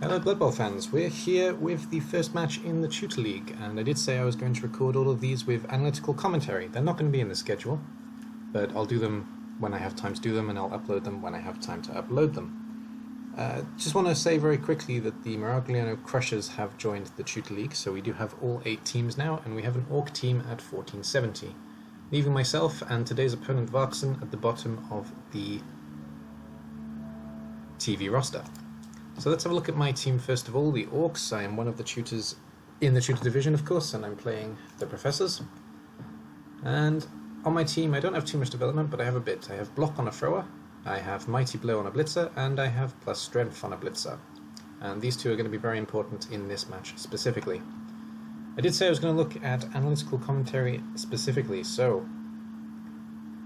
Hello Blood Bowl fans, we're here with the first match in the Tutor League, and I did say I was going to record all of these with analytical commentary. They're not going to be in the schedule, but I'll do them when I have time to do them, and I'll upload them when I have time to upload them. Just want to say very quickly that the Miragliano Crushers have joined the Tutor League, so we do have all 8 teams now, and we have an Orc team at 1470, leaving myself and today's opponent Varksen at the bottom of the TV roster. So let's have a look at my team first of all, the Orcs. I am one of the tutors in the Tutor division, of course, and I'm playing Da Profesorz. And on my team I don't have too much development, but I have a bit. I have Block on a Thrower, I have Mighty Blow on a Blitzer, and I have Plus Strength on a Blitzer. And these two are going to be very important in this match specifically. I did say I was going to look at analytical commentary specifically, so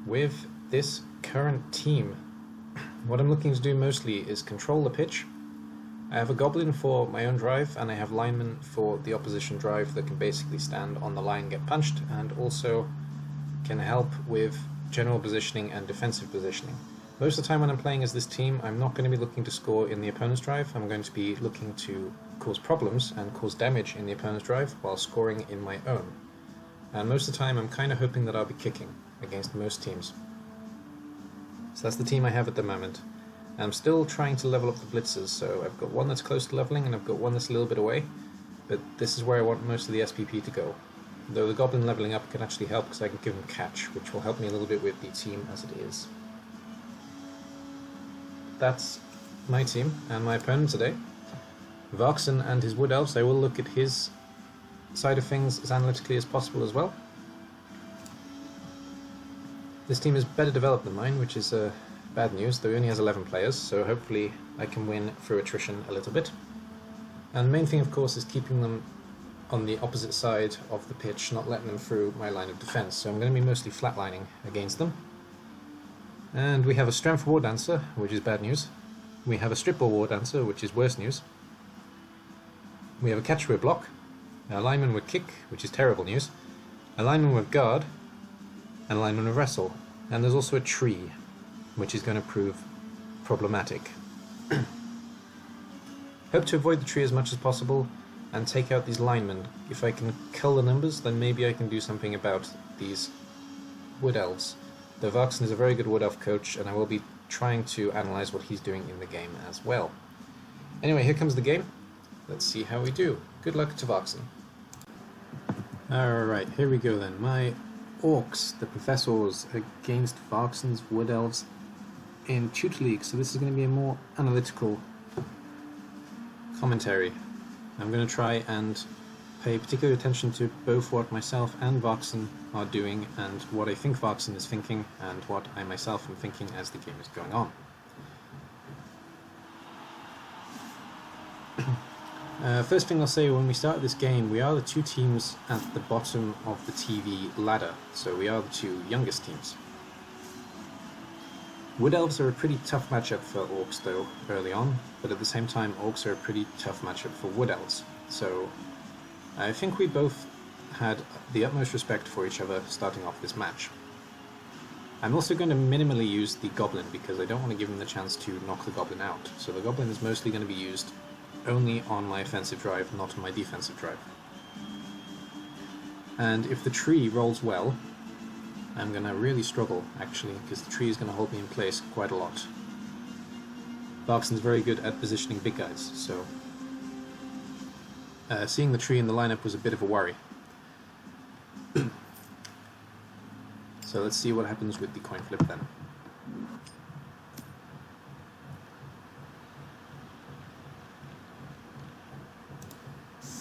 with this current team, what I'm looking to do mostly is control the pitch. I have a Goblin for my own drive, and I have linemen for the opposition drive that can basically stand on the line and get punched, and also can help with general positioning and defensive positioning. Most of the time when I'm playing as this team, I'm not going to be looking to score in the opponent's drive. I'm going to be looking to cause problems and cause damage in the opponent's drive while scoring in my own. And most of the time I'm kind of hoping that I'll be kicking against most teams. So that's the team I have at the moment. I'm still trying to level up the blitzers, so I've got one that's close to leveling and I've got one that's a little bit away, but this is where I want most of the SPP to go. Though the Goblin leveling up can actually help because I can give him catch, which will help me a little bit with the team as it is. That's my team and my opponent today. Varksen and his Wood Elves. I will look at his side of things as analytically as possible as well. This team is better developed than mine, which is bad news, though he only has 11 players, so hopefully I can win through attrition a little bit. And the main thing, of course, is keeping them on the opposite side of the pitch, not letting them through my line of defense, so I'm going to be mostly flatlining against them. And we have a Strength War Dancer, which is bad news. We have a Strip Ball War Dancer, which is worse news. We have a Catcher with Block, a Lineman with Kick, which is terrible news, a Lineman with Guard, and a Lineman with Wrestle. And there's also a Tree, which is going to prove problematic. Hope to avoid the tree as much as possible and take out these linemen. If I can cull the numbers, then maybe I can do something about these Wood Elves. Though Varksen is a very good Wood Elf coach, and I will be trying to analyze what he's doing in the game as well. Anyway, here comes the game. Let's see how we do. Good luck to Varksen. Alright, here we go then. My Orcs, the Professors, against Varksen's Wood Elves in Tutor League, so this is going to be a more analytical commentary. I'm going to try and pay particular attention to both what myself and Varksen are doing and what I think Varksen is thinking and what I myself am thinking as the game is going on. First thing I'll say, when we start this game, we are the two teams at the bottom of the TV ladder, so we are the two youngest teams. Wood Elves are a pretty tough matchup for Orcs though, early on, but at the same time Orcs are a pretty tough matchup for Wood Elves, so I think we both had the utmost respect for each other starting off this match. I'm also going to minimally use the Goblin because I don't want to give him the chance to knock the Goblin out, so the Goblin is mostly going to be used only on my offensive drive, not on my defensive drive. And if the tree rolls well, I'm going to really struggle, actually, because the tree is going to hold me in place quite a lot. Varksen's very good at positioning big guys, so seeing the tree in the lineup was a bit of a worry. So let's see what happens with the coin flip then.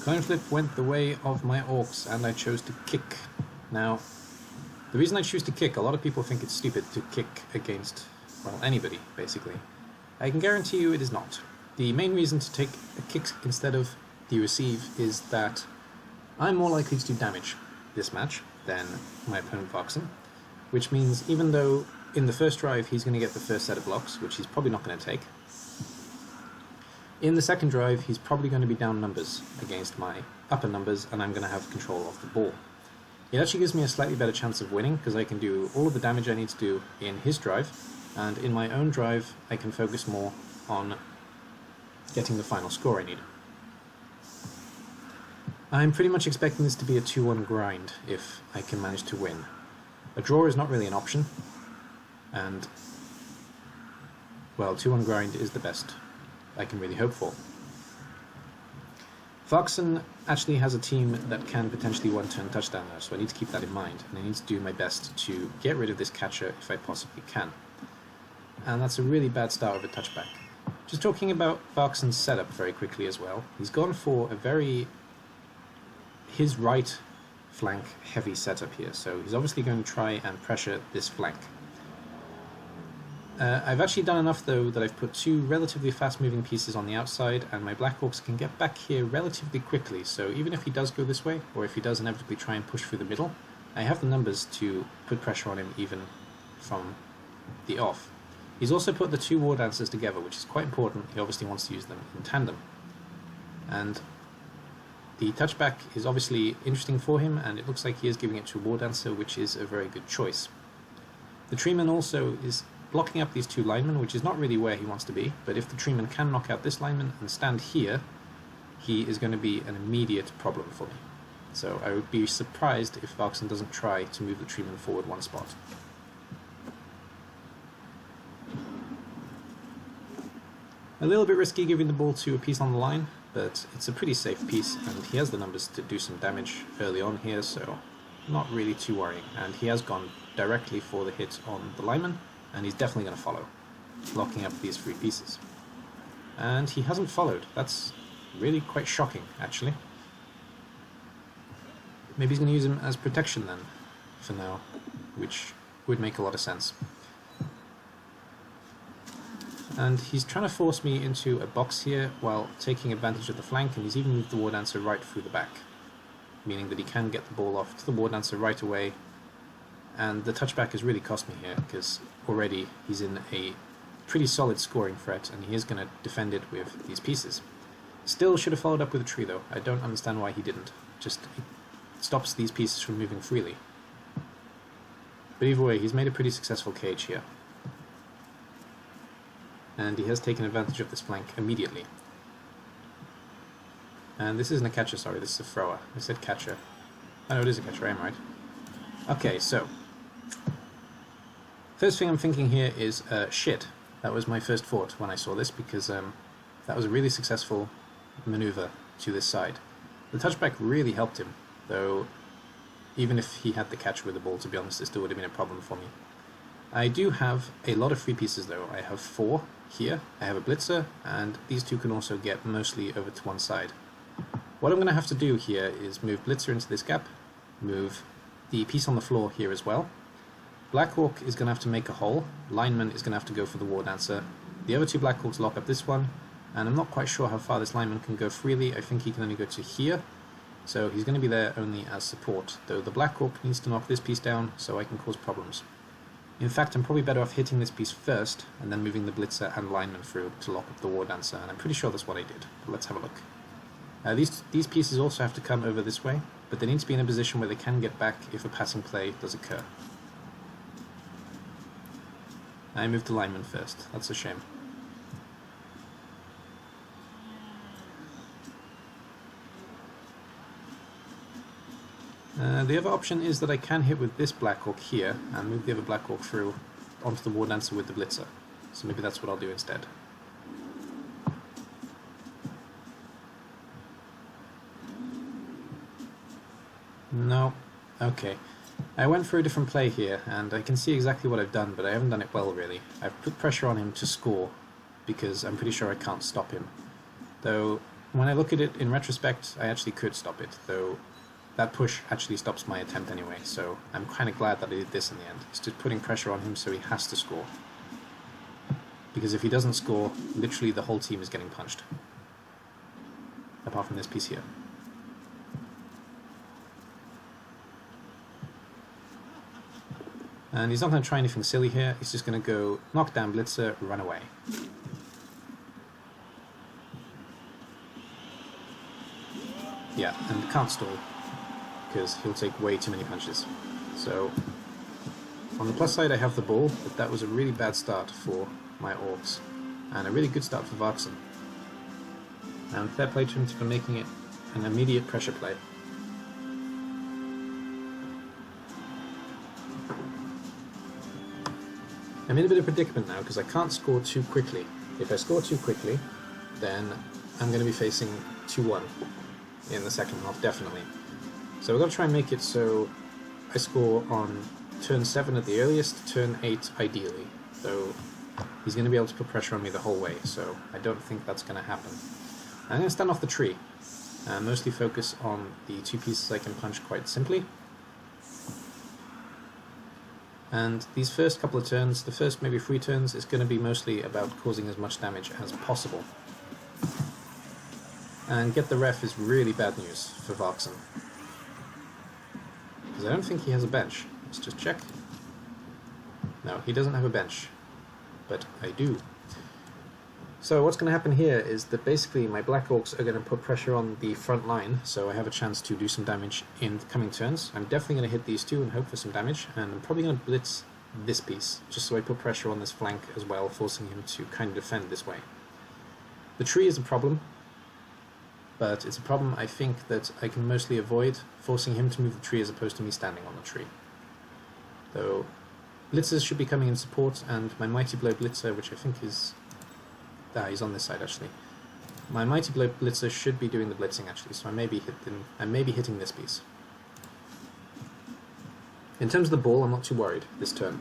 Coin flip went the way of my Orcs, and I chose to kick. Now, the reason I choose to kick, a lot of people think it's stupid to kick against, well, anybody, basically. I can guarantee you it is not. The main reason to take a kick instead of the receive is that I'm more likely to do damage this match than my opponent Varksen, which means even though in the first drive he's going to get the first set of blocks, which he's probably not going to take, in the second drive he's probably going to be down numbers against my upper numbers, and I'm going to have control of the ball. It actually gives me a slightly better chance of winning because I can do all of the damage I need to do in his drive, and in my own drive I can focus more on getting the final score I need. I'm pretty much expecting this to be a 2-1 grind if I can manage to win. A draw is not really an option, and, well, 2-1 grind is the best I can really hope for. Varksen actually has a team that can potentially one-turn touchdown though, so I need to keep that in mind, and I need to do my best to get rid of this catcher if I possibly can. And that's a really bad start of a touchback. Just talking about Varksen's setup very quickly as well, he's gone for a very his right flank heavy setup here, so he's obviously going to try and pressure this flank. I've actually done enough though that I've put 2 relatively fast moving pieces on the outside, and my Black Orcs can get back here relatively quickly, so even if he does go this way, or if he does inevitably try and push through the middle, I have the numbers to put pressure on him even from the off. He's also put the 2 War Dancers together, which is quite important. He obviously wants to use them in tandem. And the touchback is obviously interesting for him, and it looks like he is giving it to a War Dancer, which is a very good choice. The Treeman also is blocking up these 2 linemen, which is not really where he wants to be, but if the Treeman can knock out this lineman and stand here, he is going to be an immediate problem for me. So I would be surprised if Varksen doesn't try to move the Treeman forward 1 spot. A little bit risky giving the ball to a piece on the line, but it's a pretty safe piece, and he has the numbers to do some damage early on here, so not really too worrying. And he has gone directly for the hit on the lineman, and he's definitely going to follow, locking up these 3 pieces. And he hasn't followed. That's really quite shocking, actually. Maybe he's going to use him as protection then, for now, which would make a lot of sense. And he's trying to force me into a box here while taking advantage of the flank, and he's even moved the War Dancer right through the back, meaning that he can get the ball off to the War Dancer right away. And the touchback has really cost me here, because already he's in a pretty solid scoring threat, and he is going to defend it with these pieces. Still should have followed up with a tree though. I don't understand why he didn't. Just it stops these pieces from moving freely. But either way, he's made a pretty successful cage here. And he has taken advantage of this flank immediately. And this isn't a catcher, sorry, this is a thrower. I said catcher. Oh no, it is a catcher, I am right. Okay, so first thing I'm thinking here is, shit. That was my first thought when I saw this, because that was a really successful maneuver to this side. The touchback really helped him, though even if he had the catch with the ball, to be honest, it still would have been a problem for me. I do have a lot of free pieces though. I have 4 here, I have a blitzer, and these 2 can also get mostly over to one side. What I'm going to have to do here is move blitzer into this gap, move the piece on the floor here as well. Black Orc is going to have to make a hole, lineman is going to have to go for the War Dancer. The other 2 Black Orcs lock up this one, and I'm not quite sure how far this lineman can go freely. I think he can only go to here, so he's going to be there only as support, though the Black Orc needs to knock this piece down so I can cause problems. In fact, I'm probably better off hitting this piece first, and then moving the blitzer and lineman through to lock up the War Dancer, and I'm pretty sure that's what I did. But let's have a look. These pieces also have to come over this way, but they need to be in a position where they can get back if a passing play does occur. I moved the lineman first. That's a shame. The other option is that I can hit with this Black Orc here and move the other Black Orc through onto the War Dancer with the blitzer. So maybe that's what I'll do instead. No. Okay. I went for a different play here, and I can see exactly what I've done, but I haven't done it well, really. I've put pressure on him to score, because I'm pretty sure I can't stop him. Though, when I look at it in retrospect, I actually could stop it, though that push actually stops my attempt anyway, so I'm kind of glad that I did this in the end. It's just putting pressure on him so he has to score. Because if he doesn't score, literally the whole team is getting punched. Apart from this piece here. And he's not going to try anything silly here, he's just going to go knock down blitzer, run away. Yeah, and can't stall, because he'll take way too many punches. So, on the plus side I have the ball, but that was a really bad start for my Orcs, and a really good start for Varksen. And fair play to him for making it an immediate pressure play. I'm in a bit of a predicament now because I can't score too quickly. If I score too quickly, then I'm going to be facing 2-1 in the second half, definitely. So we've got to try and make it so I score on turn 7 at the earliest, turn 8 ideally. Though he's going to be able to put pressure on me the whole way, so I don't think that's going to happen. I'm going to stand off the tree and mostly focus on the 2 pieces I can punch quite simply. And these first couple of turns, the first maybe 3 turns, is going to be mostly about causing as much damage as possible. And get the ref is really bad news for Varksen. Because I don't think he has a bench. Let's just check. No, he doesn't have a bench. But I do. So what's going to happen here is that basically my Black Orcs are going to put pressure on the front line, so I have a chance to do some damage in the coming turns. I'm definitely going to hit these 2 and hope for some damage, and I'm probably going to blitz this piece, just so I put pressure on this flank as well, forcing him to kind of defend this way. The tree is a problem, but it's a problem I think that I can mostly avoid, forcing him to move the tree as opposed to me standing on the tree. Though blitzers should be coming in support, and my Mighty Blow blitzer, which I think is... he's on this side actually. My Mighty Blow blitzer should be doing the blitzing actually, so I may be hitting this piece. In terms of the ball, I'm not too worried this turn.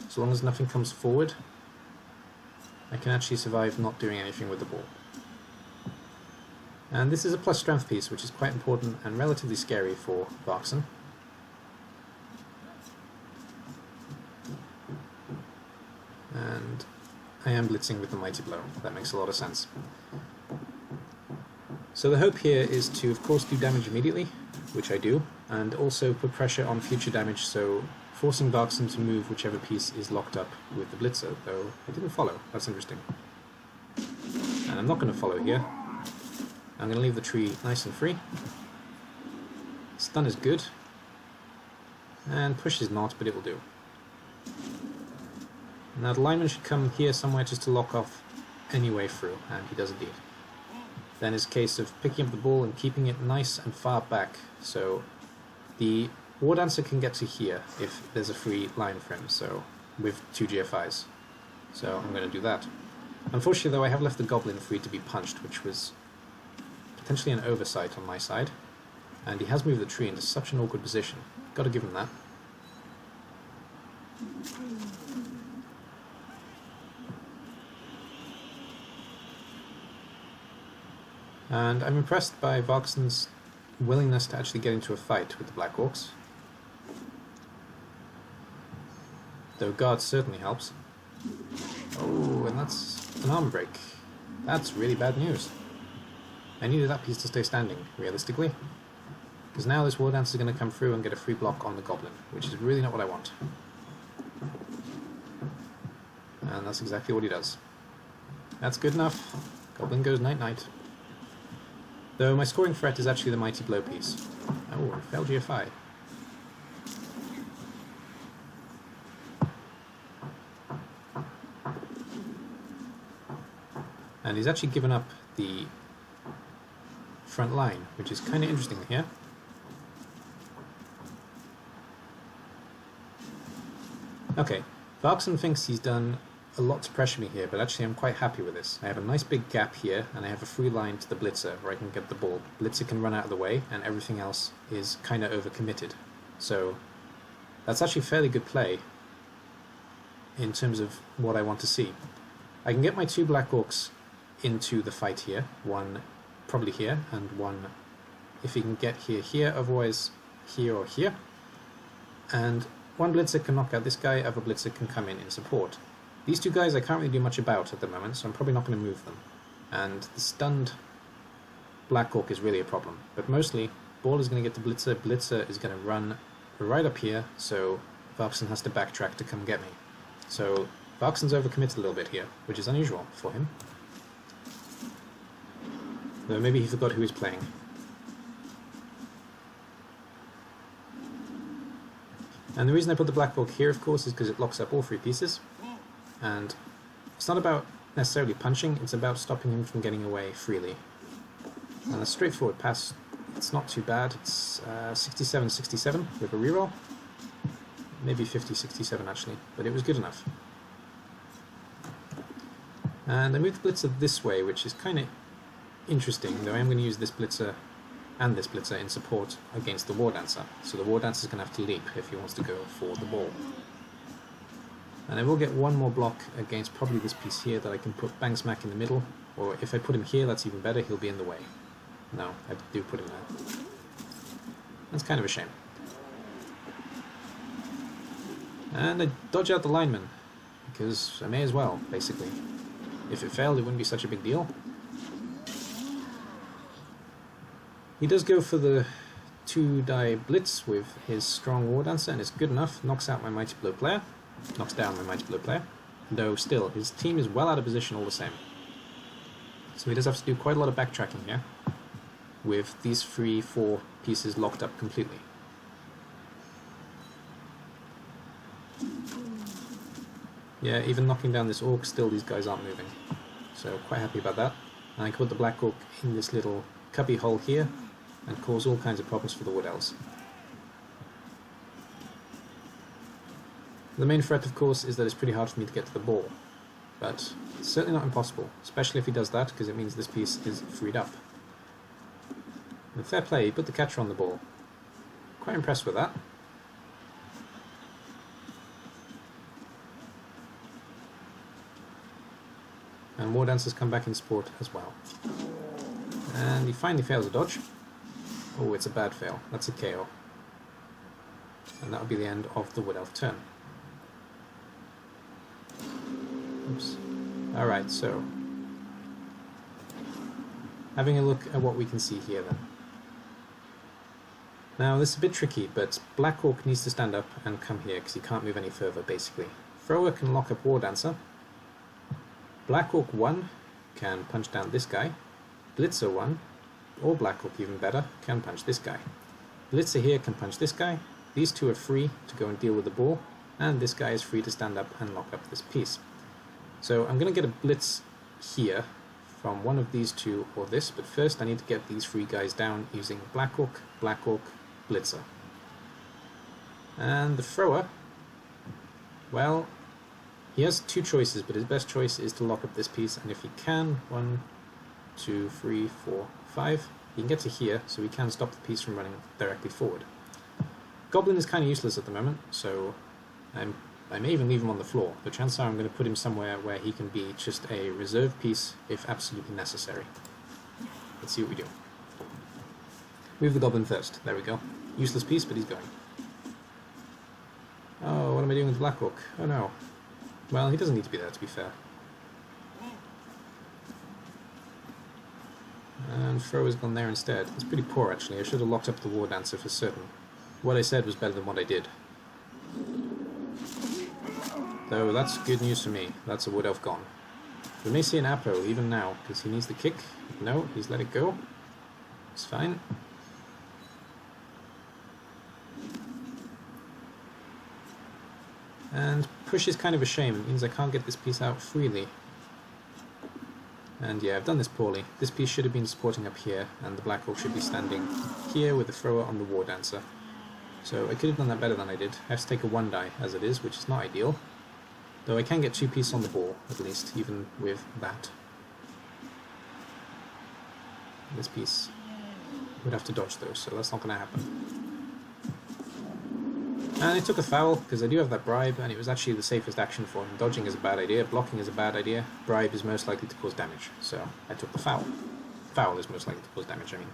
As long as nothing comes forward, I can actually survive not doing anything with the ball. And this is a plus strength piece, which is quite important and relatively scary for Varksen. And I am blitzing with the Mighty Blow. That makes a lot of sense. So the hope here is to, of course, do damage immediately, which I do, and also put pressure on future damage, so forcing Varksen to move whichever piece is locked up with the blitzer, though I didn't follow. That's interesting. And I'm not going to follow here. I'm going to leave the tree nice and free. Stun is good. And push is not, but it will do. Now the lineman should come here somewhere just to lock off any way through, and he does indeed. Then it's a case of picking up the ball and keeping it nice and far back, so the War Dancer can get to here if there's a free line for him, so with 2 GFIs. So I'm going to do that. Unfortunately though, I have left the Goblin free to be punched, which was potentially an oversight on my side, and he has moved the tree into such an awkward position. Got to give him that. And I'm impressed by Varksen's willingness to actually get into a fight with the Black Orcs. Though guard certainly helps. Oh, and that's an arm break. That's really bad news. I needed that piece to stay standing, realistically. Because now this War Dancer is going to come through and get a free block on the Goblin, which is really not what I want. And that's exactly what he does. That's good enough. Goblin goes night-night. Though my scoring threat is actually the Mighty Blow piece. Oh, failed GFI. And he's actually given up the front line, which is kind of interesting here. Okay, Varksen thinks he's done a lot to pressure me here, but actually I'm quite happy with this. I have a nice big gap here, and I have a free line to the blitzer where I can get the ball. Blitzer can run out of the way, and everything else is kind of overcommitted. So that's actually fairly good play in terms of what I want to see. I can get my 2 Black Orcs into the fight here, one probably here, and one if he can get here, otherwise here or here. And one blitzer can knock out this guy, other blitzer can come in support. These 2 guys I can't really do much about at the moment, so I'm probably not going to move them. And the stunned Black Orc is really a problem. But mostly, ball is going to get to Blitzer, Blitzer is going to run right up here, so Varksen has to backtrack to come get me. So Varksen's overcommitted a little bit here, which is unusual for him. Though maybe he forgot who he's playing. And the reason I put the Black Orc here, of course, is because it locks up all 3 pieces. And it's not about necessarily punching, it's about stopping him from getting away freely And a straightforward pass, it's not too bad. It's 67-67 with a reroll. Maybe 50-67 actually, but it was good enough. And I moved the blitzer this way, which is kind of interesting, though I am going to use this blitzer and this blitzer in support against the War Dancer. So the War Dancer is going to have to leap if he wants to go for the ball. And I will get one more block against probably this piece here that I can put bang smack in the middle, or if I put him here, that's even better, he'll be in the way. No, I do put him there. That's kind of a shame. And I dodge out the lineman, because I may as well, basically. If it failed, it wouldn't be such a big deal. He does go for the 2-die blitz with his strong War Dancer, and it's good enough. Knocks out my Mighty Blow player. Knocks down my Mighty Blow player. Though still, his team is well out of position all the same. So he does have to do quite a lot of backtracking here, with these 3-4 pieces locked up completely. Yeah, even knocking down this Orc, still these guys aren't moving. So quite happy about that. And I caught the Black Orc in this little cubby hole here, and cause all kinds of problems for the Wood Elves. The main threat, of course, is that it's pretty hard for me to get to the ball. But it's certainly not impossible, especially if he does that, because it means this piece is freed up. And fair play, he put the catcher on the ball. Quite impressed with that. And War Dancers come back in support as well. And he finally fails a dodge. Oh, it's a bad fail. That's a KO. And that will be the end of the Wood Elf turn. Oops. Alright, so having a look at what we can see here then. Now this is a bit tricky, but Black Orc needs to stand up and come here because he can't move any further basically. Thrower can lock up War Dancer. Black Orc 1 can punch down this guy. Blitzer 1, or Black Orc even better, can punch this guy. Blitzer here can punch this guy. These two are free to go and deal with the ball, and this guy is free to stand up and lock up this piece. So I'm going to get a blitz here from one of these two or this, but first I need to get these three guys down using Black Orc, Blitzer. And the thrower, well, he has two choices, but his best choice is to lock up this piece, and if he can, 1, 2, 3, 4, 5, he can get to here, so he can stop the piece from running directly forward. Goblin is kind of useless at the moment, so I may even leave him on the floor, but chances are I'm going to put him somewhere where he can be just a reserve piece if absolutely necessary. Let's see what we do. Move the Goblin first. There we go. Useless piece, but he's going. Oh, what am I doing with Black Orc? Oh no. Well, he doesn't need to be there, to be fair. And Thrower's gone there instead. It's pretty poor, actually. I should have locked up the War Dancer for certain. What I said was better than what I did. Though that's good news for me. That's a Wood Elf gone. We may see an Apo even now, because he needs the kick. No, he's let it go. It's fine. And push is kind of a shame. It means I can't get this piece out freely. And yeah, I've done this poorly. This piece should have been supporting up here, and the Black Orc should be standing here with the Thrower on the War Dancer. So I could have done that better than I did. I have to take a 1-die as it is, which is not ideal. Though I can get 2 pieces on the ball, at least, even with that. This piece would have to dodge those, so that's not going to happen. And I took a foul, because I do have that bribe, and it was actually the safest action for him. Dodging is a bad idea, blocking is a bad idea, bribe is most likely to cause damage, so I took the foul. Foul is most likely to cause damage, I mean.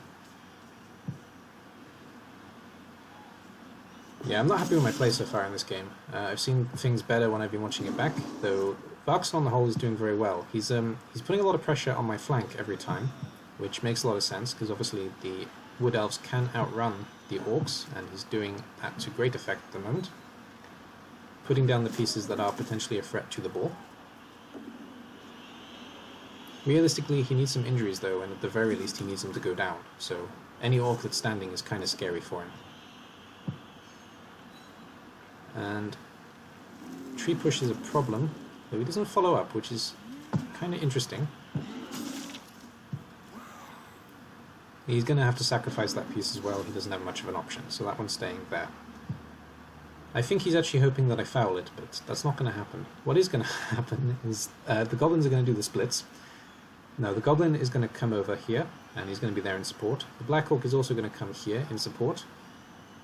Yeah, I'm not happy with my play so far in this game. I've seen things better when I've been watching it back, though Varksen on the whole is doing very well. He's putting a lot of pressure on my flank every time, which makes a lot of sense, because obviously the Wood Elves can outrun the Orcs, and he's doing that to great effect at the moment. Putting down the pieces that are potentially a threat to the ball. Realistically, he needs some injuries though, and at the very least he needs them to go down, so any Orc that's standing is kind of scary for him. And tree push is a problem, though he doesn't follow up, which is kind of interesting. He's going to have to sacrifice that piece as well. He doesn't have much of an option, so that one's staying there. I think he's actually hoping that I foul it, but that's not going to happen. What is going to happen is the goblins are going to do the splits. Now, the goblin is going to come over here, and he's going to be there in support. The Black Orc is also going to come here in support.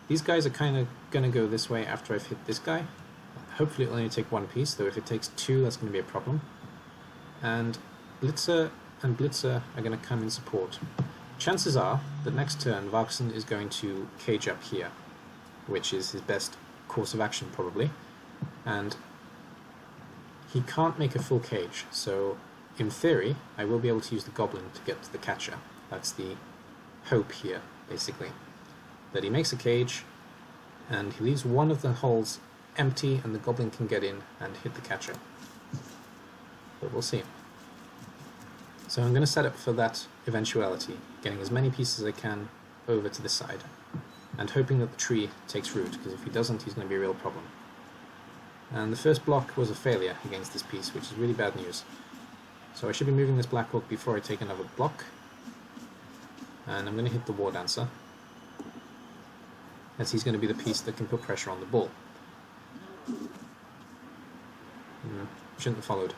These guys are kind of going to go this way after I've hit this guy. Hopefully it'll only take one piece, though if it takes two, that's going to be a problem. And Blitzer and Blitzer are going to come in support. Chances are that next turn Varksen is going to cage up here, which is his best course of action probably, and he can't make a full cage, so in theory I will be able to use the goblin to get to the catcher. That's the hope here, basically, that he makes a cage and he leaves one of the holes empty and the goblin can get in and hit the catcher, but we'll see. So I'm going to set up for that eventuality, getting as many pieces as I can over to this side, and hoping that the tree takes root, because if he doesn't, he's going to be a real problem. And the first block was a failure against this piece, which is really bad news. So I should be moving this Black Orc before I take another block, and I'm going to hit the War Dancer, as he's going to be the piece that can put pressure on the bull. Shouldn't have followed.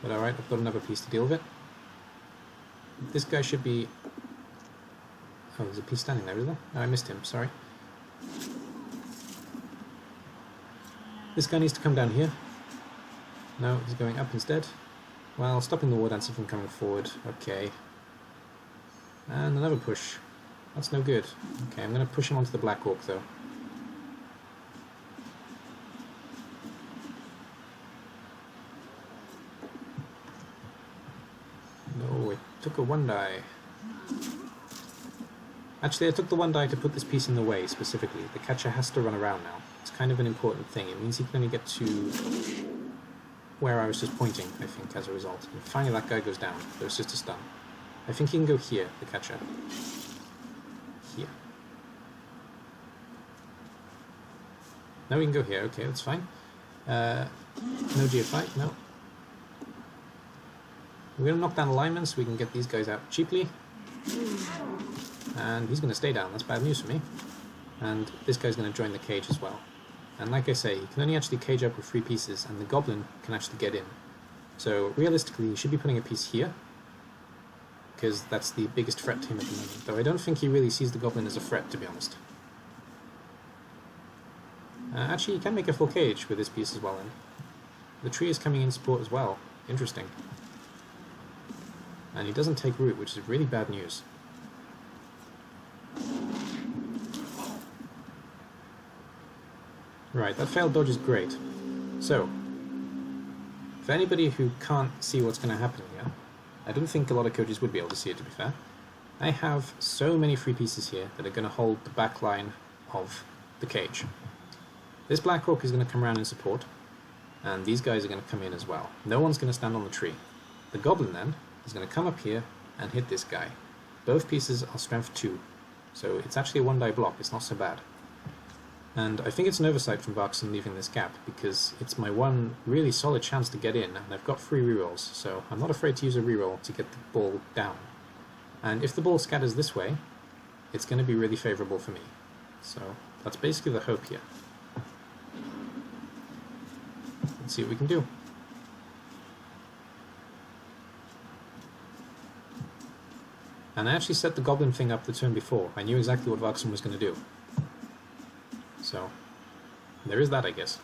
But alright, I've got another piece to deal with it. This guy should be... Oh, there's a piece standing there, is there? Oh, I missed him, sorry. This guy needs to come down here. No, he's going up instead. Well, stopping the War Dancer from coming forward. Okay. And another push. That's no good. Okay, I'm going to push him onto the Black Orc, though. No, it took a 1 die. Actually, I took the 1 die to put this piece in the way, specifically. The catcher has to run around now. It's kind of an important thing. It means he can only get to where I was just pointing, I think, as a result. And finally that guy goes down. There's just a stun. I think he can go here, the catcher. Here. No, we can go here. Okay, that's fine. No GFI? No. We're going to knock down alignment so we can get these guys out cheaply. And he's going to stay down. That's bad news for me. And this guy's going to join the cage as well. And like I say, he can only actually cage up with 3 pieces, and the goblin can actually get in. So realistically, he should be putting a piece here, because that's the biggest threat to him at the moment. Though I don't think he really sees the goblin as a threat, to be honest. Actually, he can make a full cage with this piece as well. And the tree is coming in support as well. Interesting. And he doesn't take root, which is really bad news. Right, that failed dodge is great. So, for anybody who can't see what's going to happen here, I don't think a lot of coaches would be able to see it, to be fair. I have so many free pieces here that are going to hold the back line of the cage. This Black Orc is going to come around in support, and these guys are going to come in as well. No one's going to stand on the tree. The goblin, then, is going to come up here and hit this guy. Both pieces are strength 2, so it's actually a 1 die block. It's not so bad. And I think it's an oversight from Varksen leaving this gap, because it's my one really solid chance to get in, and I've got 3 rerolls, so I'm not afraid to use a reroll to get the ball down. And if the ball scatters this way, it's going to be really favourable for me. So that's basically the hope here. Let's see what we can do. And I actually set the goblin thing up the turn before. I knew exactly what Varksen was going to do. So, there is that, I guess.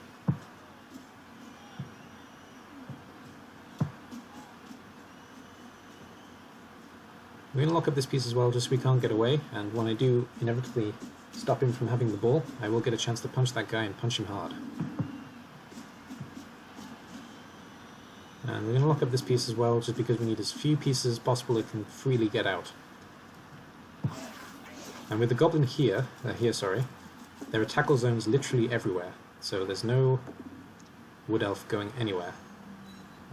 We're going to lock up this piece as well, just so we can't get away, and when I do inevitably stop him from having the ball, I will get a chance to punch that guy and punch him hard. And we're going to lock up this piece as well, just because we need as few pieces as possible that can freely get out. And with the goblin here, there are tackle zones literally everywhere, so there's no wood elf going anywhere.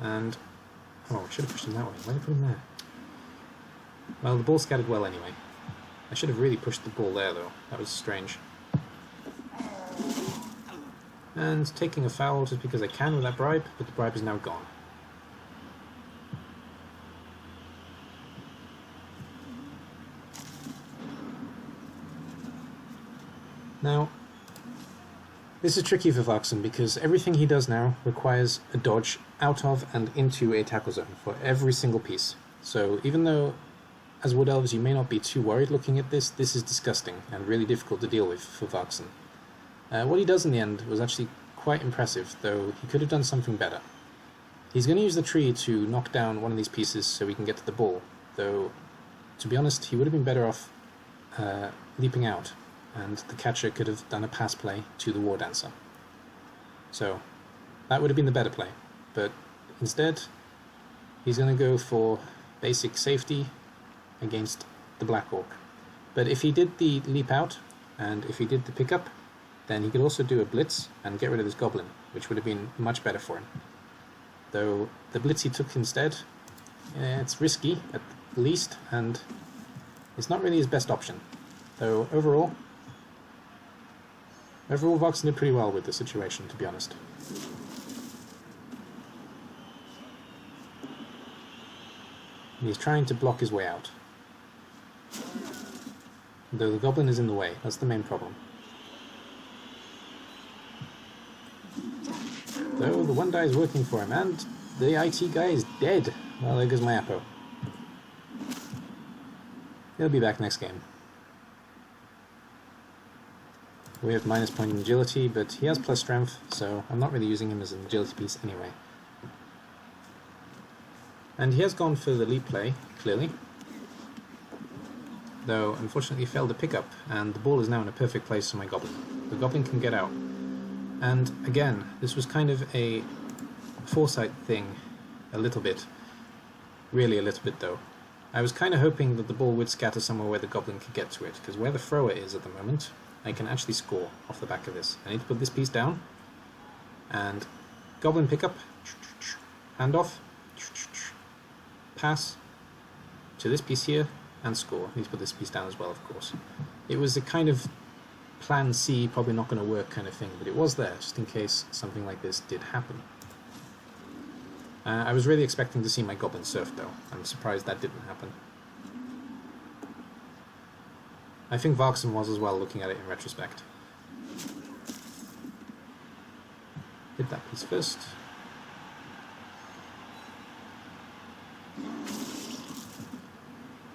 And, oh, I should have pushed him that way. Why did I put him there? Well, the ball scattered well anyway. I should have really pushed the ball there, though. That was strange. And taking a foul just because I can with that bribe, but the bribe is now gone. Now, this is tricky for Varksen because everything he does now requires a dodge out of and into a tackle zone for every single piece. So even though as Wood Elves you may not be too worried looking at this, this is disgusting and really difficult to deal with for Varksen. What he does in the end was actually quite impressive, though he could have done something better. He's going to use the tree to knock down one of these pieces so we can get to the ball, though, to be honest, he would have been better off leaping out, and the catcher could have done a pass play to the War Dancer. So, that would have been the better play, but instead, he's going to go for basic safety against the Black Orc. But if he did the leap out, and if he did the pickup, then he could also do a blitz and get rid of this goblin, which would have been much better for him. Though the blitz he took instead, it's risky at least, and it's not really his best option. Though overall Varksen did pretty well with the situation, to be honest. And he's trying to block his way out. Though the goblin is in the way, that's the main problem. Though the one die is working for him, and the IT guy is dead. Well, there goes my Apo. He'll be back next game. We have -point in agility, but he has plus strength, so I'm not really using him as an agility piece anyway. And he has gone for the leap play, clearly. Though, unfortunately, he failed to pick up, and the ball is now in a perfect place for my goblin. The goblin can get out. And again, this was kind of a foresight thing, a little bit. Really a little bit, though. I was kind of hoping that the ball would scatter somewhere where the goblin could get to it, because where the thrower is at the moment, I can actually score off the back of this. I need to put this piece down, and goblin pickup, handoff, pass to this piece here, and score. I need to put this piece down as well, of course. It was a kind of plan C, probably not going to work kind of thing, but it was there, just in case something like this did happen. I was really expecting to see my goblin surf, though. I'm surprised that didn't happen. I think Varksen was as well, looking at it in retrospect. Hit that piece first.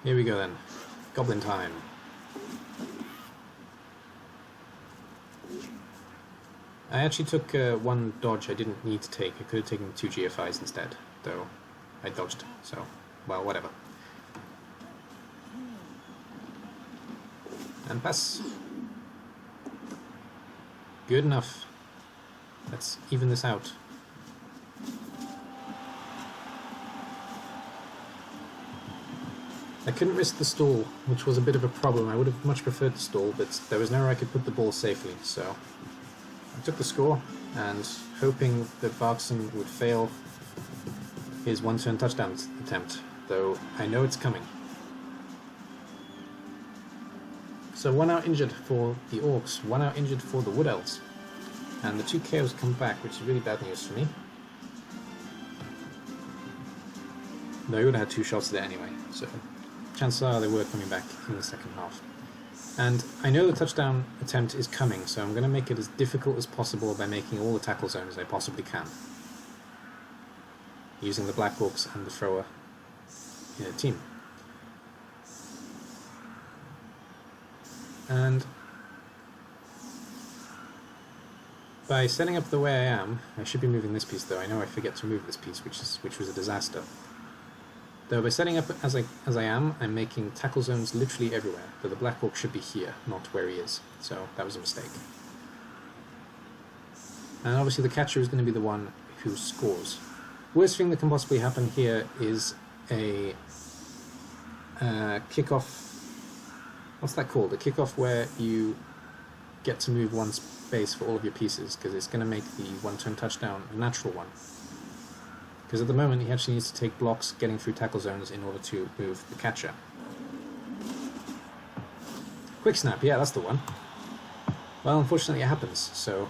Here we go then. Goblin time. I actually took one dodge I didn't need to take. I could have taken 2 GFIs instead, though I dodged, so, well, whatever. And pass. Good enough. Let's even this out. I couldn't risk the stall, which was a bit of a problem. I would have much preferred to stall, but there was nowhere I could put the ball safely, so I took the score, and hoping that Varksen would fail his one-turn touchdown attempt, though I know it's coming. So 1 out injured for the Orcs, 1 out injured for the Wood Elves, and the 2 KOs come back, which is really bad news for me. Though he would have had 2 shots there anyway, so chances are they were coming back in the second half. And I know the touchdown attempt is coming, so I'm going to make it as difficult as possible by making all the tackle zones I possibly can, using the Black Orcs and the thrower in a team. And by setting up the way I am, I should be moving this piece, though I know I forget to move this piece, which was a disaster. Though by setting up as I am, I'm making tackle zones literally everywhere, though the Black Orc should be here, not where he is, so that was a mistake. And obviously the catcher is going to be the one who scores. Worst thing that can possibly happen here is a kickoff. What's that called? A kickoff where you get to move one space for all of your pieces, because it's going to make the one-turn touchdown a natural one. Because at the moment he actually needs to take blocks getting through tackle zones in order to move the catcher. Quick snap, yeah, that's the one. Well, unfortunately it happens, so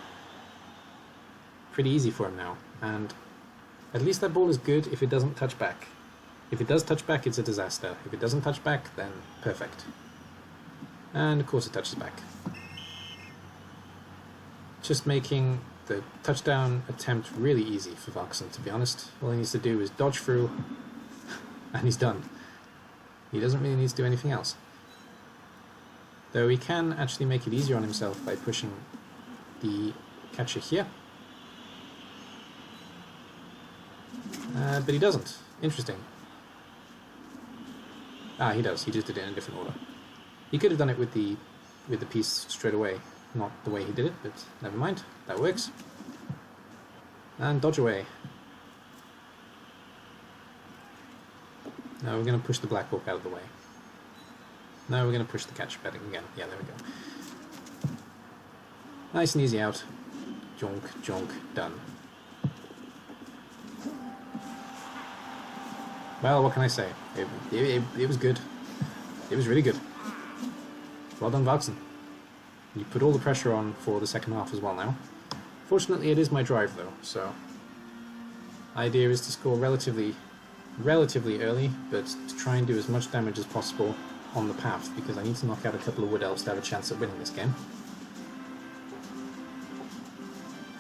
pretty easy for him now. And at least that ball is good if it doesn't touch back. If it does touch back, it's a disaster. If it doesn't touch back, then perfect. And of course it touches back. just making the touchdown attempt really easy for Varksen, to be honest. All he needs to do is dodge through, and he's done. He doesn't really need to do anything else. Though he can actually make it easier on himself by pushing the catcher here. But he doesn't. Interesting. Ah, he does. He just did it in a different order. He could have done it with the piece straight away. Not the way he did it, but never mind. That works. And dodge away. Now we're going to push the Black Hawk out of the way. Now we're going to push the catch betting again. Yeah, there we go. Nice and easy out. Jonk, jonk, done. Well, what can I say? It was good. It was really good. Well done, Varksen. You put all the pressure on for the second half as well now. Fortunately, it is my drive though, so idea is to score relatively early, but to try and do as much damage as possible on the path, because I need to knock out a couple of Wood Elves to have a chance at winning this game.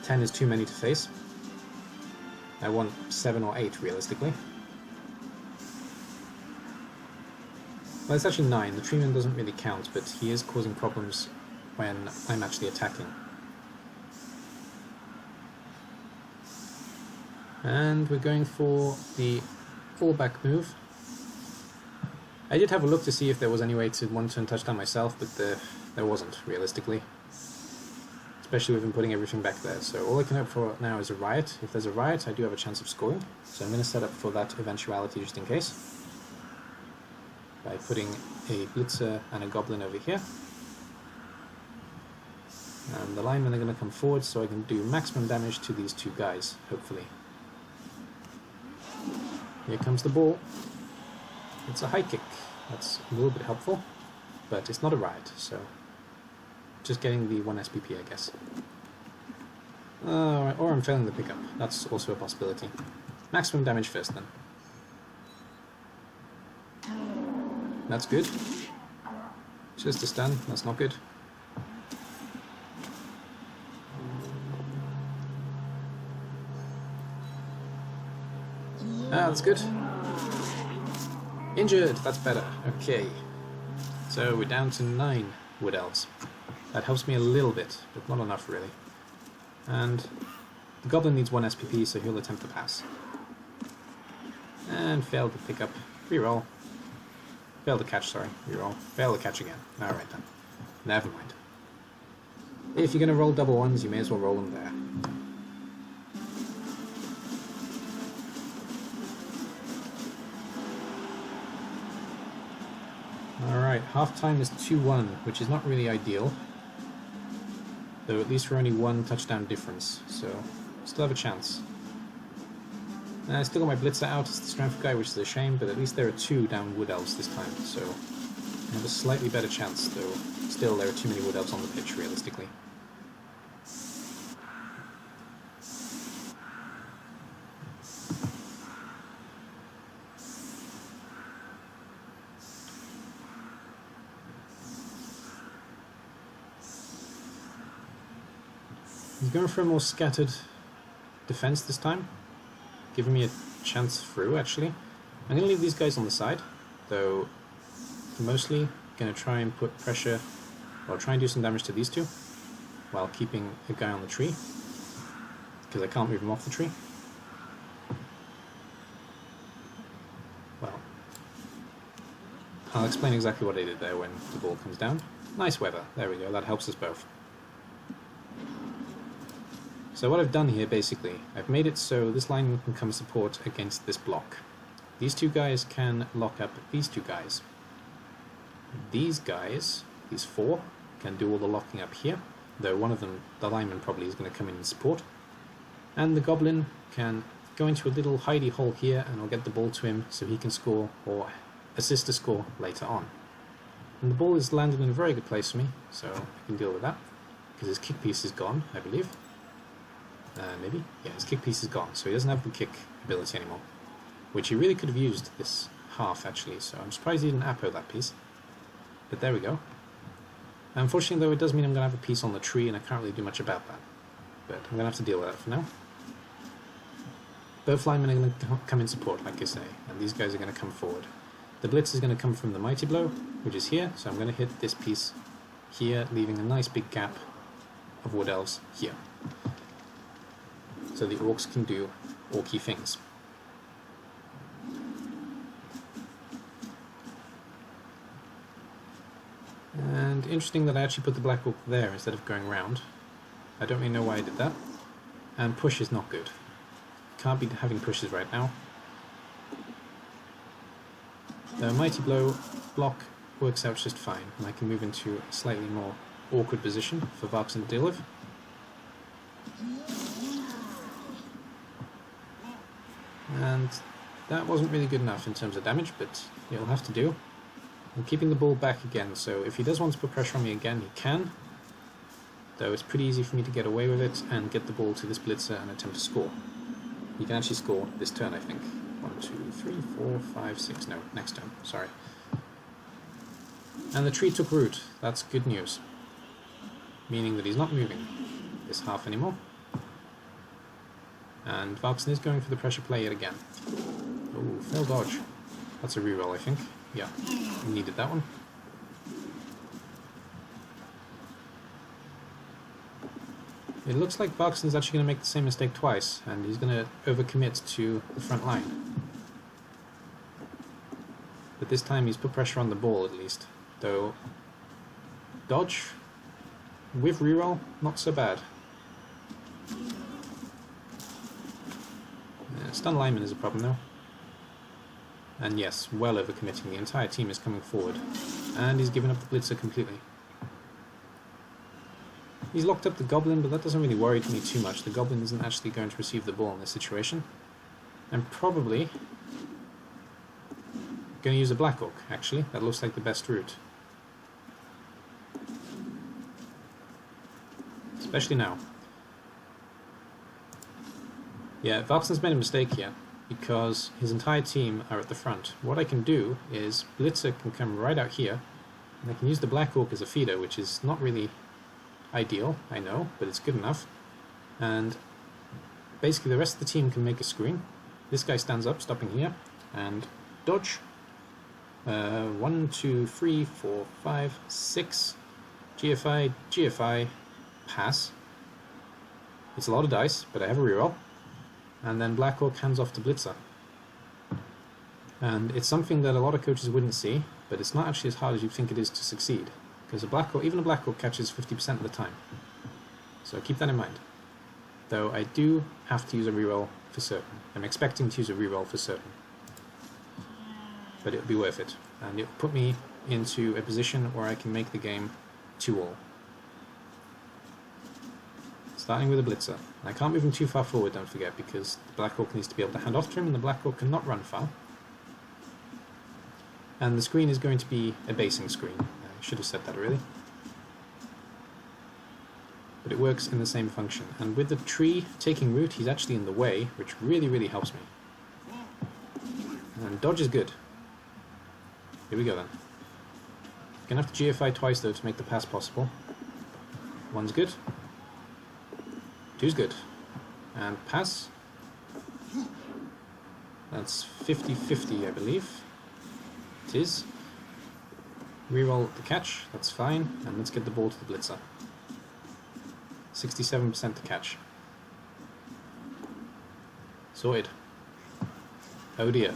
10 is too many to face. I want 7 or 8 realistically. Well, it's actually 9. The Treeman doesn't really count, but he is causing problems when I'm actually attacking. And we're going for the fallback move. I did have a look to see if there was any way to one-turn touchdown myself, but there wasn't, realistically. Especially with him putting everything back there. So all I can hope for now is a riot. If there's a riot, I do have a chance of scoring. So I'm going to set up for that eventuality just in case, by putting a Blitzer and a Goblin over here. And the linemen are going to come forward so I can do maximum damage to these two guys, hopefully. Here comes the ball. It's a high kick. That's a little bit helpful, but it's not a riot, so just getting the 1 SPP, I guess. Or I'm failing the pickup. That's also a possibility. Maximum damage first, then. That's good. Just a stun. That's not good. Ah, that's good. Injured! That's better. Okay. So we're down to 9 Wood Elves. That helps me a little bit, but not enough really. And the Goblin needs 1 SPP, so he'll attempt to pass. And failed to pick up. Reroll. Failed to catch, sorry. Reroll. Failed to catch again. Alright then. Never mind. If you're going to roll double ones, you may as well roll them there. Alright, half-time is 2-1, which is not really ideal. Though at least we're only 1 touchdown difference, so still have a chance. I still got my Blitzer out as the strength guy, which is a shame, but at least there are 2 down Wood Elves this time, so I have a slightly better chance, though still there are too many Wood Elves on the pitch, realistically. He's going for a more scattered defense this time, giving me a chance through, actually. I'm going to leave these guys on the side, though mostly going to try and put pressure, or try and do some damage to these two, while keeping a guy on the tree, because I can't move him off the tree. Well, I'll explain exactly what I did there when the ball comes down. Nice weather, there we go, that helps us both. So what I've done here, basically, I've made it so this lineman can come support against this block. These 2 guys can lock up these 2 guys. These guys, these 4, can do all the locking up here, though one of them, the lineman, probably is going to come in and support. And the Goblin can go into a little hidey hole here, and I'll get the ball to him so he can score, or assist a score later on. And the ball is landed in a very good place for me, so I can deal with that, because his kick piece is gone, I believe. Maybe? Yeah, his kick piece is gone, so he doesn't have the kick ability anymore. Which he really could have used this half, actually, so I'm surprised he didn't appo that piece. But there we go. Unfortunately, though, it does mean I'm going to have a piece on the tree, and I can't really do much about that. but I'm going to have to deal with that for now. Both linemen are going to come in support, like I say, and these guys are going to come forward. The blitz is going to come from the mighty blow, which is here, so I'm going to hit this piece here, leaving a nice big gap of wood elves here. So the orcs can do orky things. And interesting that I actually put the black orc there instead of going round. I don't really know why I did that. And push is not good. Can't be having pushes right now. The mighty blow block works out just fine, and I can move into a slightly more awkward position for Varksen to deal with. And that wasn't really good enough in terms of damage, but it'll have to do. I'm keeping the ball back again, so if he does want to put pressure on me again, he can. Though it's pretty easy for me to get away with it and get the ball to this blitzer and attempt to score. He can actually score this turn, I think. 1, 2, 3, 4, 5, 6, no, next turn, sorry. And the tree took root, that's good news. Meaning that he's not moving this half anymore. And Varksen is going for the pressure play yet again. Oh, fail dodge. That's a reroll, I think. Yeah, we needed that one. It looks like Varksen's actually going to make the same mistake twice, and he's going to overcommit to the front line. But this time he's put pressure on the ball at least. Though, dodge with reroll, not so bad. Stun lineman is a problem though. And yes, well overcommitting. The entire team is coming forward. And he's given up the blitzer completely. He's locked up the goblin, but that doesn't really worry me too much. The goblin isn't actually going to receive the ball in this situation. I'm probably going to use a black orc, actually. That looks like the best route. Especially now. Yeah, Varksen's made a mistake here, because his entire team are at the front. What I can do is blitzer can come right out here, and I can use the black orc as a feeder, which is not really ideal, I know, but it's good enough. And basically the rest of the team can make a screen. This guy stands up, stopping here, and dodge. 1, 2, 3, 4, 5, 6. GFI, GFI, pass. It's a lot of dice, but I have a reroll. And then black orc hands off to blitzer. And it's something that a lot of coaches wouldn't see, but it's not actually as hard as you think it is to succeed. Because even a black orc catches 50% of the time. So keep that in mind. Though I do have to use a reroll for certain. I'm expecting to use a reroll for certain. But it'll be worth it. And it'll put me into a position where I can make the game 2-all. Starting with a blitzer. And I can't move him too far forward, don't forget, because the black orc needs to be able to hand off to him, and the black orc cannot run far. And the screen is going to be a basing screen. I should have said that really. But it works in the same function. And with the tree taking root, he's actually in the way, which really, really helps me. And dodge is good. Here we go then. Gonna have to GFI twice though to make the pass possible. 1's good. 2's good. And pass. That's 50-50, I believe. It is. Reroll the catch, that's fine. And let's get the ball to the blitzer. 67% to catch. Sorted. Oh dear.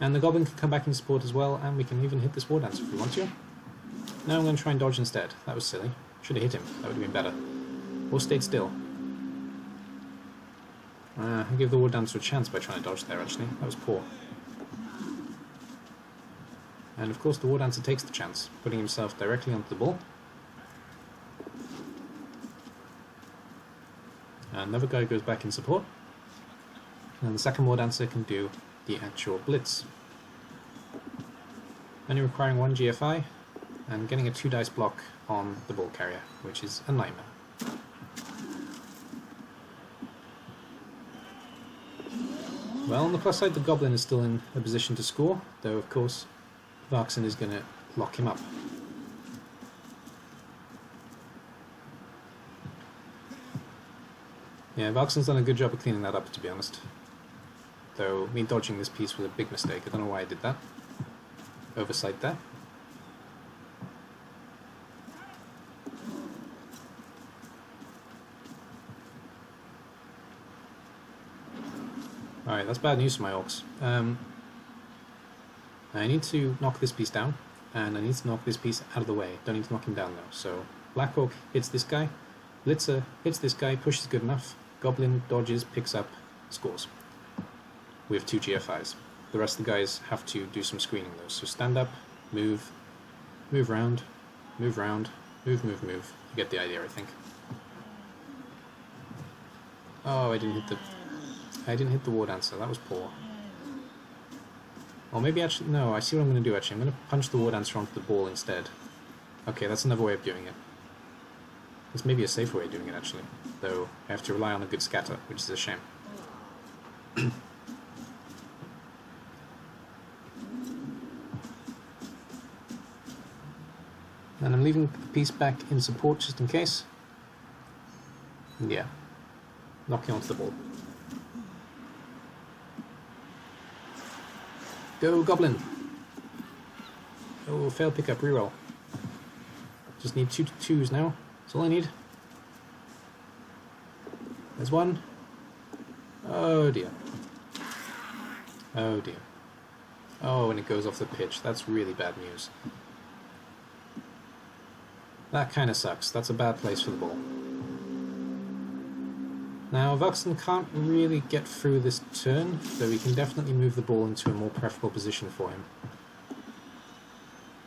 And the goblin can come back in support as well, and we can even hit this war dance if we want to. No, I'm going to try and dodge instead. That was silly. Should have hit him. That would have been better. Or stayed still. I gave the war dancer a chance by trying to dodge there, actually. That was poor. And of course the war dancer takes the chance, putting himself directly onto the ball. Another guy goes back in support. And the second war dancer can do the actual blitz. Only requiring 1 GFI, and getting a 2 dice block on the ball carrier, which is a nightmare. Well, on the plus side, the goblin is still in a position to score, though of course Varksen is going to lock him up. Yeah, Varksen's done a good job of cleaning that up, to be honest. Though, me dodging this piece was a big mistake. I don't know why I did that. Oversight there. Alright, that's bad news for my orcs. I need to knock this piece down, and I need to knock this piece out of the way. Don't need to knock him down though. So, Black Orc hits this guy, Blitzer hits this guy, pushes good enough, Goblin dodges, picks up, scores. We have 2 GFIs. The rest of the guys have to do some screening though. So stand up, move, move round, move round, move, move, move. You get the idea, I think. Oh, I didn't hit the war dancer. That was poor. Or maybe actually, no, I see what I'm going to do actually. I'm going to punch the war dancer onto the ball instead. Okay, that's another way of doing it. It's maybe a safer way of doing it actually, though I have to rely on a good scatter, which is a shame. And I'm leaving the piece back in support just in case. And yeah, knocking onto the ball. Go Goblin! Oh, failed pickup, reroll. Just need 2 2s now. That's all I need. There's one. Oh dear. Oh dear. Oh, and it goes off the pitch. That's really bad news. That kind of sucks. That's a bad place for the ball. Now, Varksen can't really get through this turn, though he can definitely move the ball into a more preferable position for him.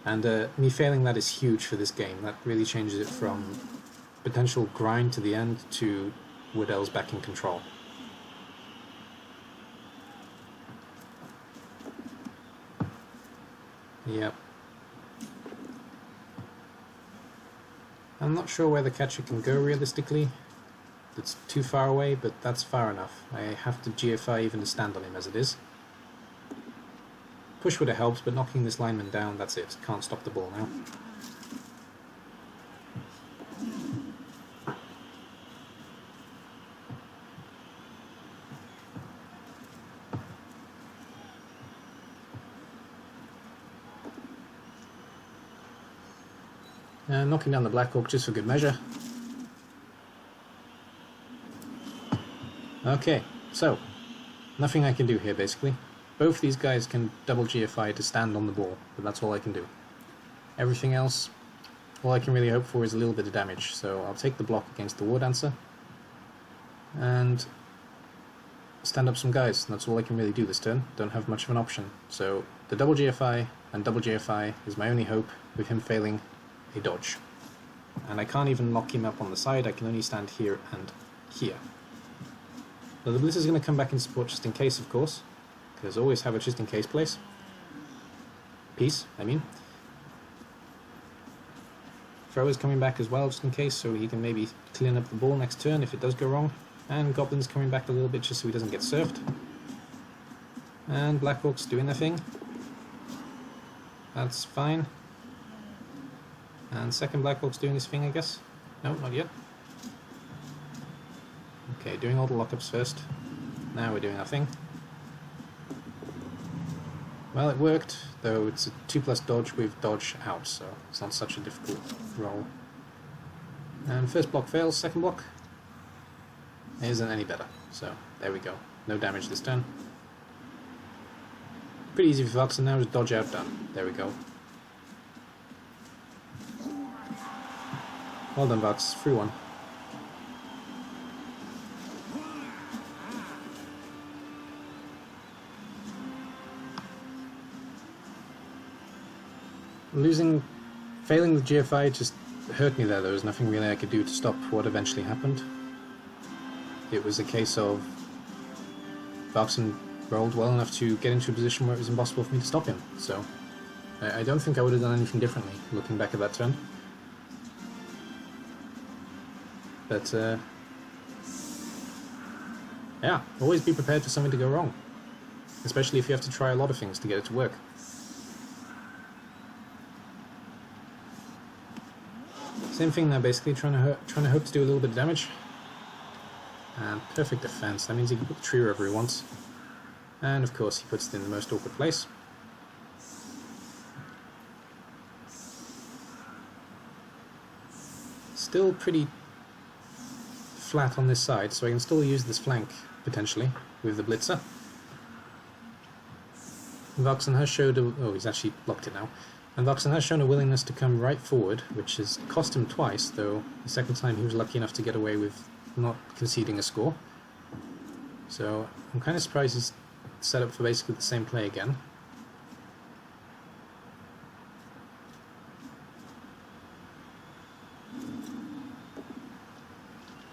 And me failing that is huge for this game. That really changes it from potential grind to the end to Woodell's back in control. Yep. I'm not sure where the catcher can go realistically. It's too far away, but that's far enough. I have to GFI even to stand on him as it is. Push would have helped, but knocking this lineman down, that's it. Can't stop the ball now. Knocking down the Black Orc just for good measure. Okay, so nothing I can do here basically. Both these guys can double GFI to stand on the ball, but that's all I can do. Everything else, all I can really hope for is a little bit of damage, so I'll take the block against the War Dancer and stand up some guys. That's all I can really do this turn. Don't have much of an option. So the double GFI and double GFI is my only hope with him failing a dodge. And I can't even lock him up on the side, I can only stand here and here. So the Blitz is going to come back in support just in case, of course, because always have a just in case place. Piece, I mean. Throw is coming back as well just in case, so he can maybe clean up the ball next turn if it does go wrong. And Goblin's coming back a little bit just so he doesn't get surfed. And Black Orc's doing their thing. That's fine. And second Black Orc's doing his thing, I guess. No, not yet. Okay, doing all the lockups first. Now we're doing our thing. Well, it worked, though it's a 2+ dodge with dodge out, so it's not such a difficult roll. And first block fails, second block isn't any better, so there we go. No damage this turn. Pretty easy for Varksen now, just dodge out, done. There we go. Well done, Varks, through one. Failing the GFI just hurt me there. There was nothing really I could do to stop what eventually happened. It was a case of Varksen rolled well enough to get into a position where it was impossible for me to stop him, so I don't think I would have done anything differently looking back at that turn. But yeah, always be prepared for something to go wrong, especially if you have to try a lot of things to get it to work. Same thing now, basically trying to hope to do a little bit of damage. And perfect defense. That means he can put the tree wherever he wants. And of course he puts it in the most awkward place. Still pretty flat on this side, so I can still use this flank, potentially, with the blitzer. Varksen has showed oh, he's actually blocked it now. And Varksen has shown a willingness to come right forward, which has cost him twice, though the second time he was lucky enough to get away with not conceding a score. So I'm kind of surprised he's set up for basically the same play again.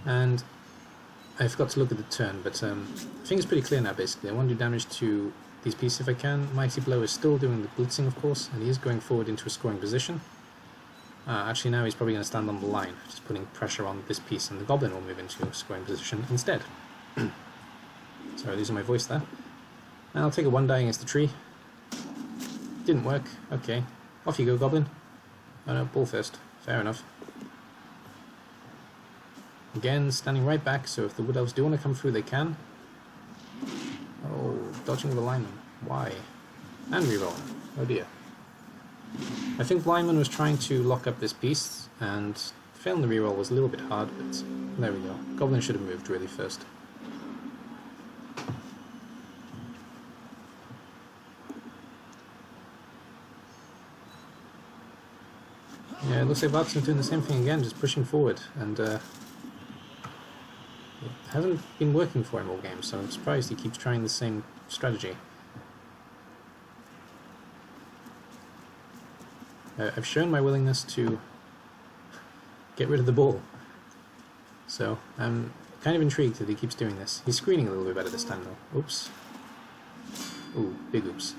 And I forgot to look at the turn, but I think it's pretty clear now basically. I want to do damage to these pieces if I can. Mighty Blow is still doing the blitzing, of course, and he is going forward into a scoring position. Actually now he's probably going to stand on the line, just putting pressure on this piece, and the Goblin will move into a scoring position instead. Sorry, losing my voice there. And I'll take a 1 die against the tree. Didn't work. Okay. Off you go, Goblin. Oh no, ball first. Fair enough. Again, standing right back, so if the Wood Elves do want to come through, they can. Oh, dodging the lineman. Why? And rerolling. Oh dear. I think the lineman was trying to lock up this piece, and failing the reroll was a little bit hard, but there we go. Goblin should have moved really first. Yeah, it looks like Varksen's doing the same thing again, just pushing forward, and it hasn't been working for him all game, so I'm surprised he keeps trying the same strategy. I've shown my willingness to get rid of the ball, so I'm kind of intrigued that he keeps doing this. He's screening a little bit better this time though. Oops. Ooh, big oops.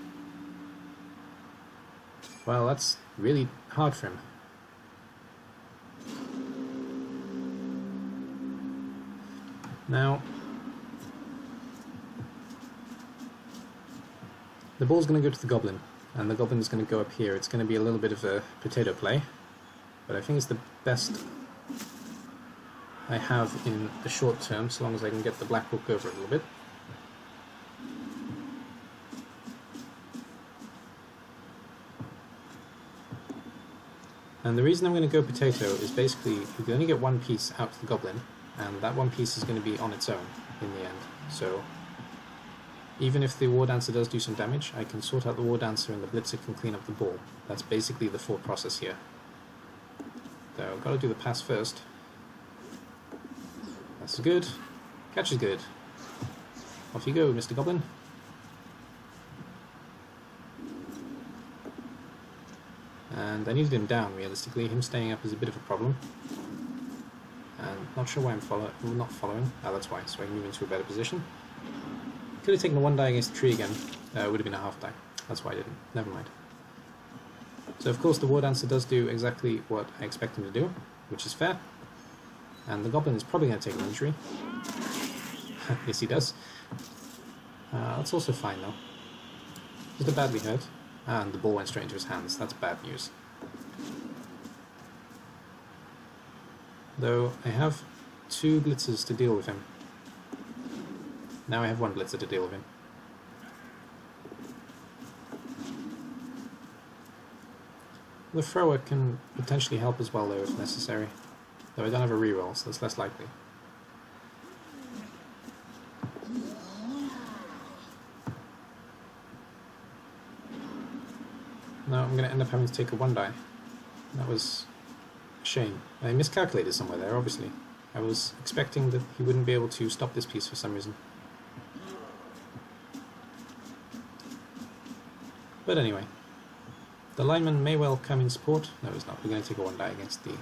Well, that's really hard for him. Now, the ball's going to go to the Goblin, and the Goblin is going to go up here. It's going to be a little bit of a potato play, but I think it's the best I have in the short term, so long as I can get the Black Book over a little bit. And the reason I'm going to go potato is basically you can only get one piece out to the Goblin, and that one piece is going to be on its own in the end. So even if the War Dancer does do some damage, I can sort out the War Dancer and the Blitzer can clean up the ball. That's basically the thought process here. So I've got to do the pass first. That's good. Catch is good. Off you go, Mr. Goblin. And I needed him down, realistically. Him staying up is a bit of a problem. And not sure why I'm not following. Oh, that's why, so I can move into a better position. Could have taken a 1 die against the tree again. It would have been a half die. That's why I didn't. Never mind. So of course the War Dancer does do exactly what I expect him to do, which is fair. And the Goblin is probably going to take an injury. Yes, he does. That's also fine though. Just a badly hurt. And the ball went straight into his hands. That's bad news. Though I have 2 blitzers to deal with him. Now I have 1 blitzer to deal with him. The thrower can potentially help as well though if necessary. Though I don't have a reroll, so that's less likely. No, I'm going to end up having to take a 1 die. That was a shame. I miscalculated somewhere there, obviously. I was expecting that he wouldn't be able to stop this piece for some reason. But anyway, the lineman may well come in support. No, he's not. We're going to take a 1 die against the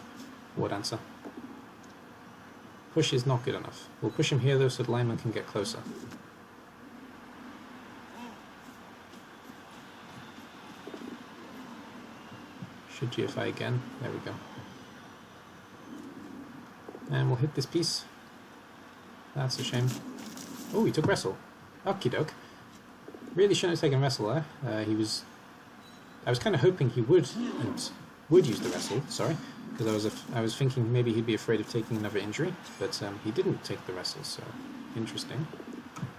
War Dancer. Push is not good enough. We'll push him here though so the lineman can get closer. Should GFI again. There we go. And we'll hit this piece. That's a shame. Oh, he took wrestle. Okie doke. Really shouldn't have taken wrestle there. I was kind of hoping he would use the wrestle, sorry. because I was thinking maybe he'd be afraid of taking another injury, but he didn't take the wrestle, so interesting.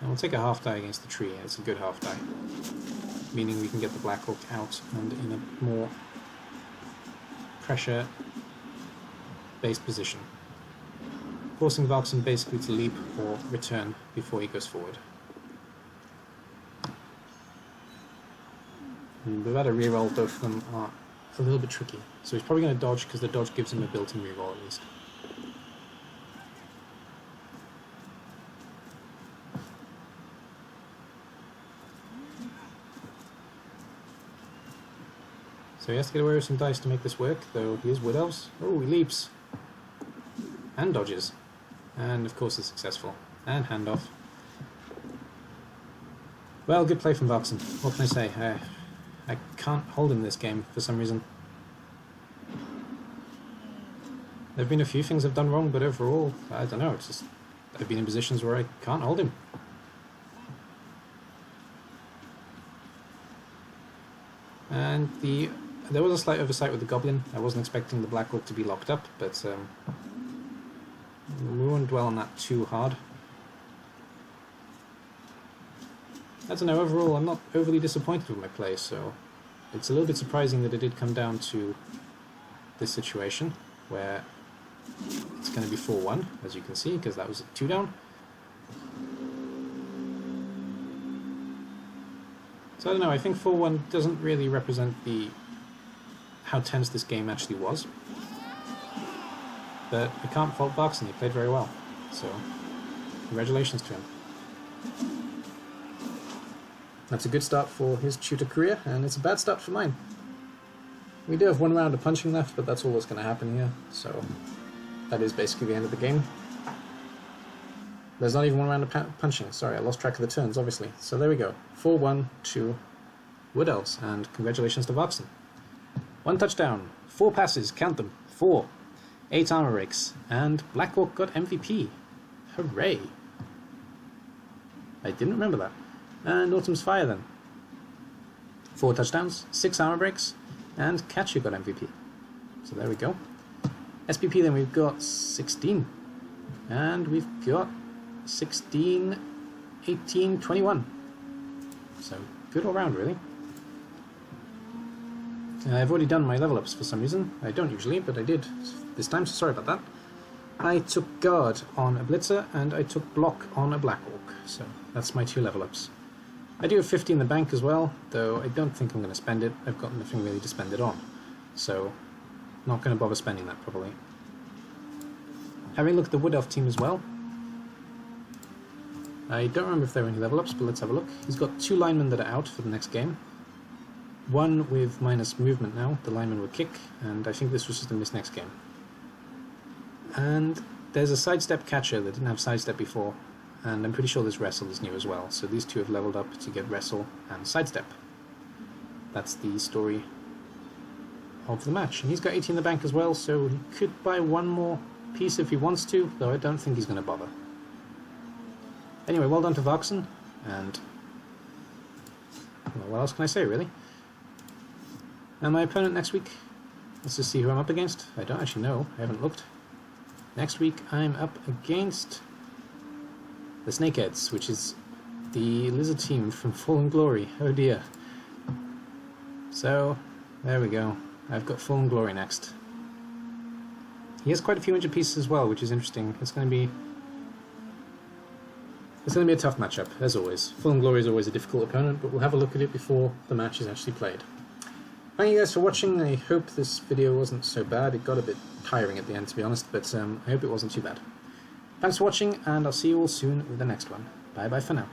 And we'll take a half die against the tree. It's a good half die, meaning we can get the Black Orc out and in a more pressure-based position, forcing Varksen basically to leap or return before he goes forward. And without a reroll, both of them are a little bit tricky. So he's probably going to dodge, because the dodge gives him a built-in reroll at least. So he has to get away with some dice to make this work, though he is Wood Elves. Oh, he leaps! And dodges. And of course is successful. And handoff. Well, good play from Varksen. What can I say? I can't hold him this game for some reason. There have been a few things I've done wrong, but overall, I don't know, it's just I've been in positions where I can't hold him. And there was a slight oversight with the Goblin. I wasn't expecting the Black Orc to be locked up, but we won't dwell on that too hard. I don't know, overall I'm not overly disappointed with my play, so it's a little bit surprising that it did come down to this situation, where it's going to be 4-1, as you can see, because that was a 2 down. So I don't know, I think 4-1 doesn't really represent how tense this game actually was. But I can't fault Varksen, he played very well, so congratulations to him. That's a good start for his tutor career, and it's a bad start for mine. We do have 1 round of punching left, but that's all that's going to happen here, so that is basically the end of the game. There's not even 1 round of punching. Sorry, I lost track of the turns, obviously. So there we go. 4-1 to Wood Elves, and congratulations to Varksen. 1 touchdown, 4 passes, count them, 4, 8 armor breaks, and Black Orc got MVP. Hooray! I didn't remember that. And Autumn's Fire then. 4 touchdowns, 6 armor breaks, and Catcher got MVP. So there we go. SPP then we've got 16. And we've got 16, 18, 21. So good all round really. I've already done my level ups for some reason. I don't usually, but I did this time, so sorry about that. I took Guard on a Blitzer, and I took Block on a Black Orc. So that's my 2 level ups. I do have 50 in the bank as well, though I don't think I'm going to spend it. I've got nothing really to spend it on, so not going to bother spending that probably. Having looked at the Wood Elf team as well, I don't remember if there are any level ups, but let's have a look. He's got 2 linemen that are out for the next game. 1 with minus movement now, the lineman would kick, and I think this was just a miss next game. And there's a sidestep catcher that didn't have sidestep before, and I'm pretty sure this wrestle is new as well, so these 2 have leveled up to get wrestle and sidestep. That's the story of the match. And he's got 80 in the bank as well, so he could buy 1 more piece if he wants to, though I don't think he's going to bother. Anyway, well done to Varksen, and well, what else can I say really? And my opponent next week, let's just see who I'm up against. I don't actually know, I haven't looked. Next week I'm up against the Snakeheads, which is the lizard team from Fallen Glory. Oh dear. So, there we go. I've got Fallen Glory next. He has quite a few injured pieces as well, which is interesting. It's going to be a tough matchup, as always. Fallen Glory is always a difficult opponent, but we'll have a look at it before the match is actually played. Thank you guys for watching. I hope this video wasn't so bad. It got a bit tiring at the end, to be honest, but I hope it wasn't too bad. Thanks for watching, and I'll see you all soon with the next one. Bye bye for now.